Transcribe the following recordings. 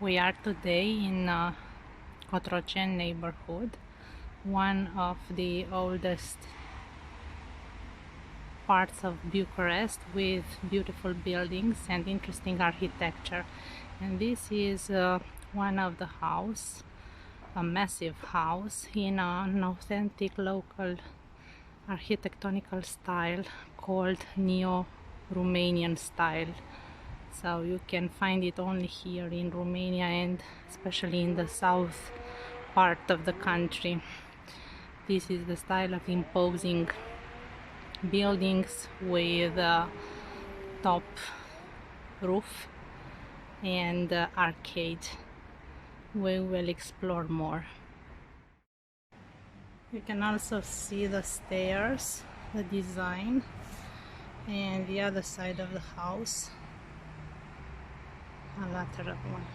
We are today in Cotroceni neighborhood, one of the oldest parts of Bucharest with beautiful buildings and interesting architecture. And this is one of the house, a massive house in an authentic local architectonical style called Neo-Romanian style. So you can find it only here in Romania and especially in the south part of the country. This is the style of imposing buildings with a top roof and arcade. We will explore more. You can also see the stairs, the design, and the other side of the house, a lateral one.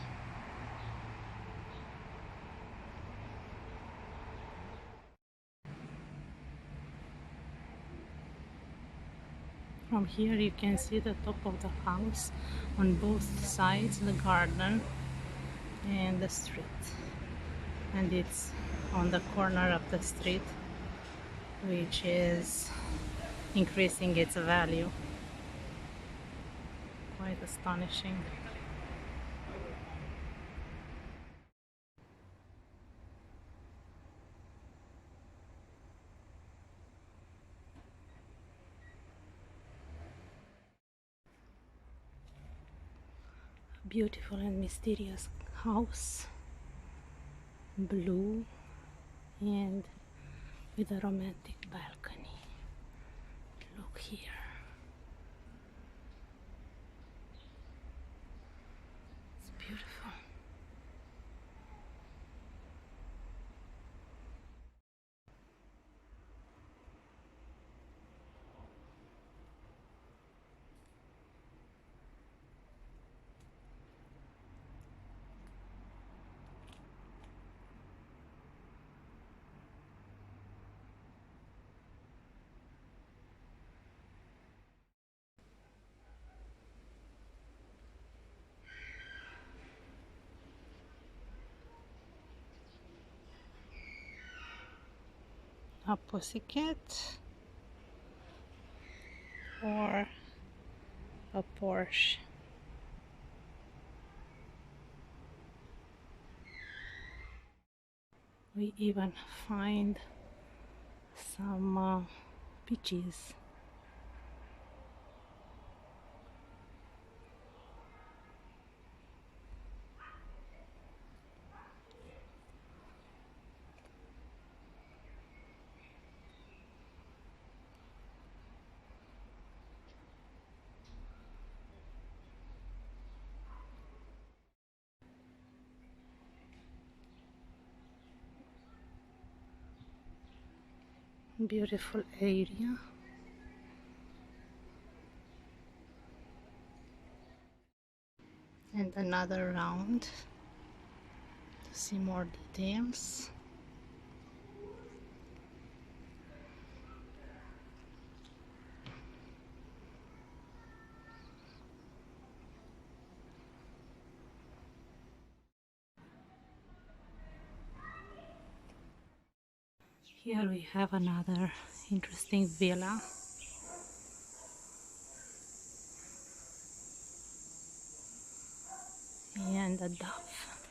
From here you can see the top of the house, on both sides the garden and the street, and it's on the corner of the street, which is increasing its value. Quite astonishing. Beautiful and mysterious house, blue and with a romantic balcony. Look here. It's beautiful. A pussycat or a Porsche. We even find some peaches. Beautiful area. And another round to see more details. Here we have another interesting villa. And a dove.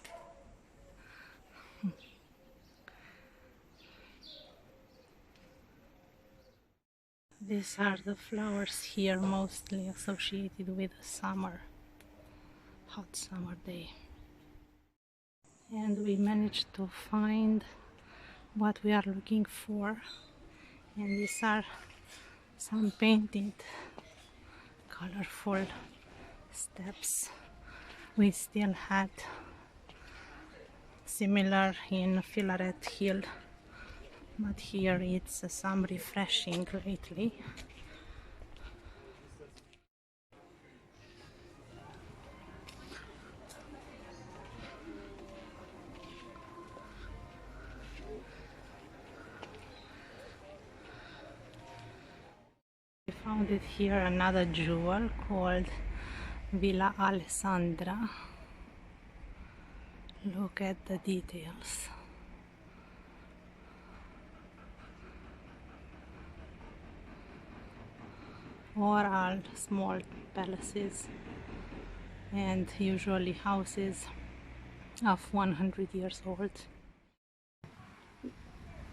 These are the flowers here, mostly associated with a summer, hot summer day. And we managed to find what we are looking for, and these are some painted colorful steps. We still had similar in Flora Hill, but here it's some refreshing lately. We found it here, another jewel called Villa Alessandra. Look at the details. Or all small palaces and usually houses of 100 years old.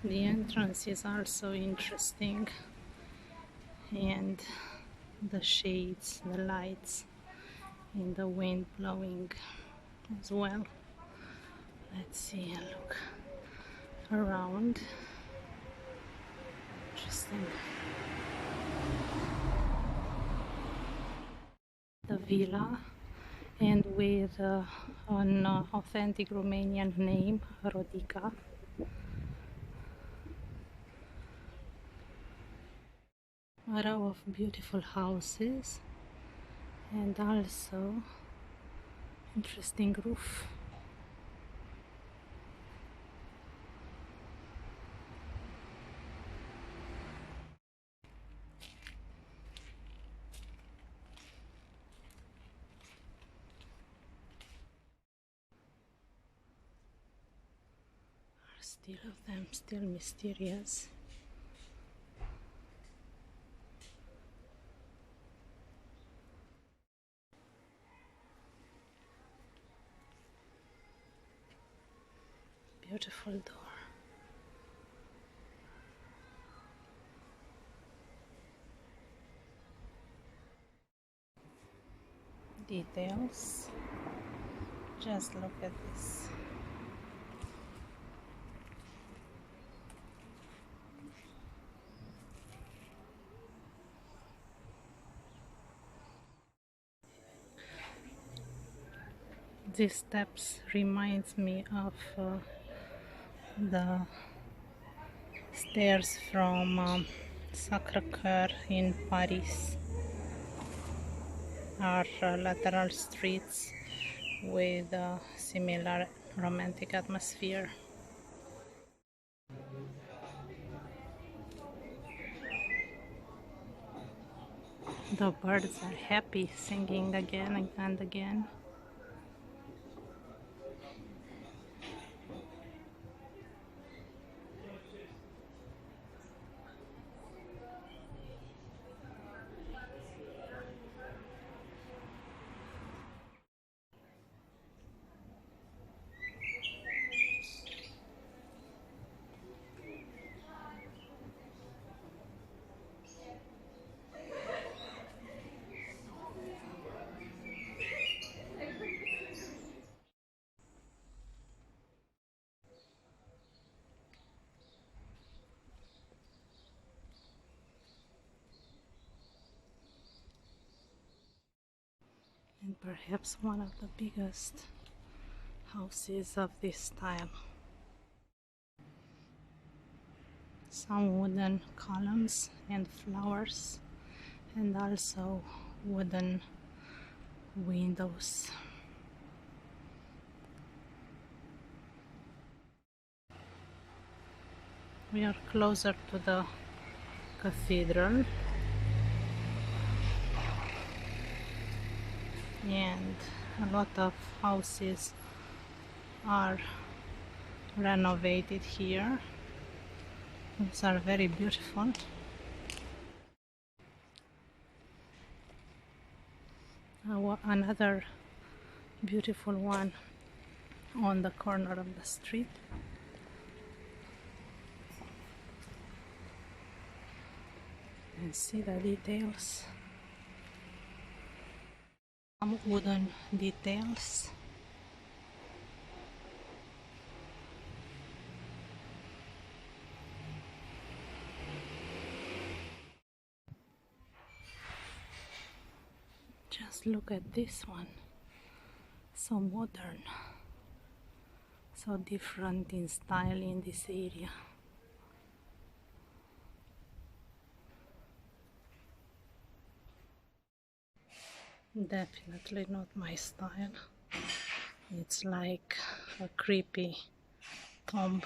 The entrance is also interesting, and the shades, the lights in the wind blowing as well. Let's see a look around. Interesting. The villa, and with an authentic Romanian name, Rodica. A row of beautiful houses and also interesting roof. Still of them, still mysterious. Beautiful door. Details. Just look at this. These steps reminds me of the stairs from Sacré-Cœur in Paris. Are lateral streets with a similar romantic atmosphere. The birds are happy, singing again and again. And perhaps one of the biggest houses of this style. Some wooden columns and flowers, and also wooden windows. We are closer to the cathedral, and a lot of houses are renovated here. These are very beautiful. Another beautiful one on the corner of the street. And see the details. Some wooden details. Just look at this one. So modern. So different in style in this area. Definitely not my style. It's like a creepy tomb.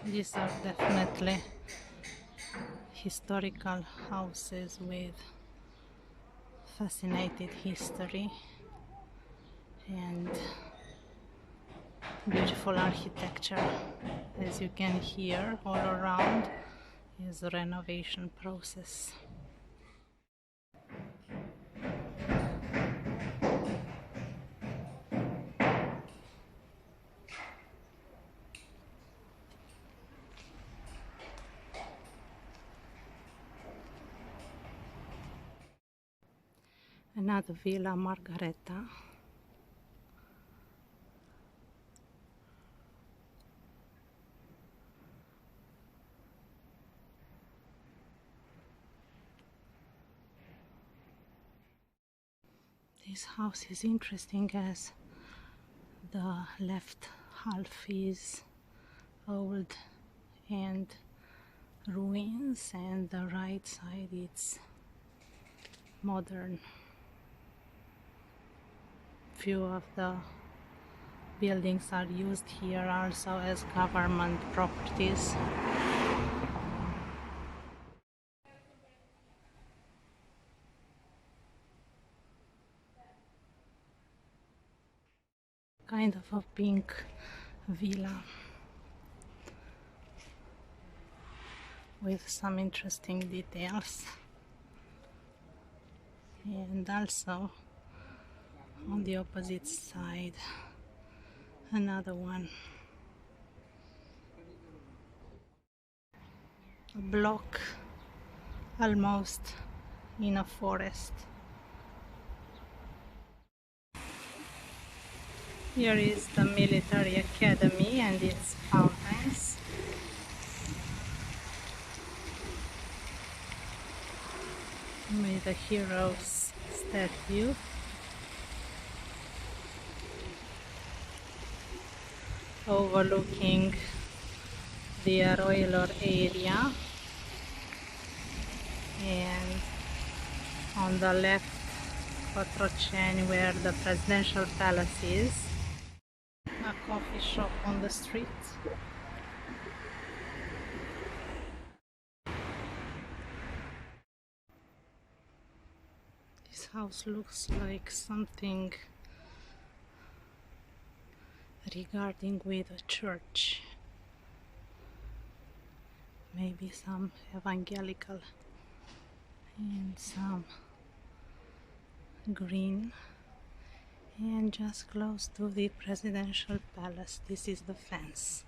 These are definitely historical houses with fascinated history and beautiful architecture. As you can hear, all around is a renovation process. Another Villa Margareta. This house is interesting as the left half is old and ruins and the right side it's modern. Few of the buildings are used here also as government properties. Kind of a pink villa with some interesting details, and also on the opposite side another one, a block almost in a forest. Here is the Military Academy and its fountains. With a hero's statue. Overlooking the Arroilor area, and on the left Cotroceni, where the presidential palace is. A coffee shop on the street. This house looks like something regarding with a church, maybe some evangelical, and some green. And just close to the presidential palace, this is the fence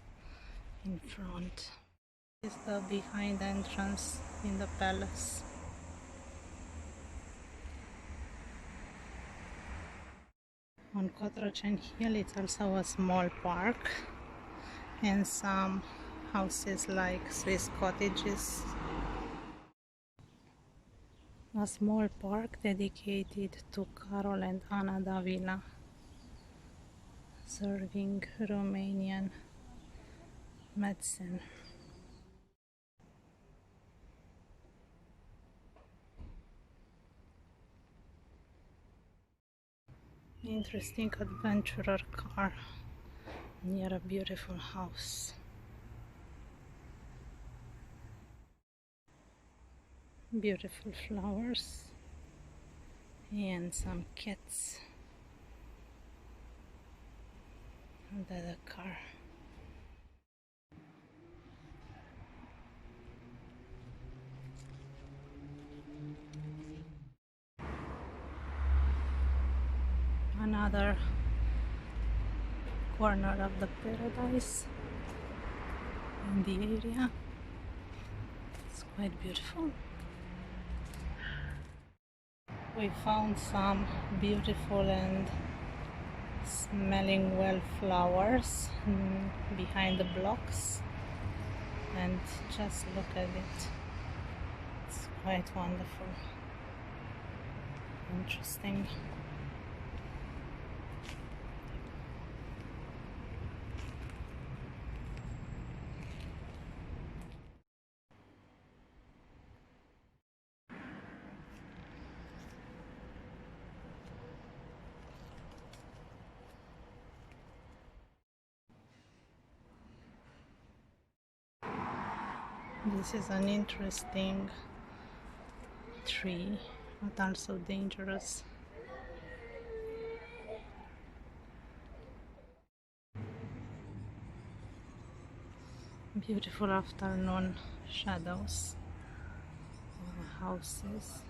in front. This is the behind entrance in the palace. On Cotroceni Hill it's also a small park and some houses like Swiss cottages. A small park dedicated to Carol and Ana Davila, serving Romanian medicine. Interesting adventurer car near a beautiful house. Beautiful flowers and some cats under the car. Another corner of the paradise in the area. It's quite beautiful. We found some beautiful and smelling well flowers behind the blocks, and just look at it. It's quite wonderful, interesting. This is an interesting tree, but also dangerous. Beautiful afternoon shadows of the houses.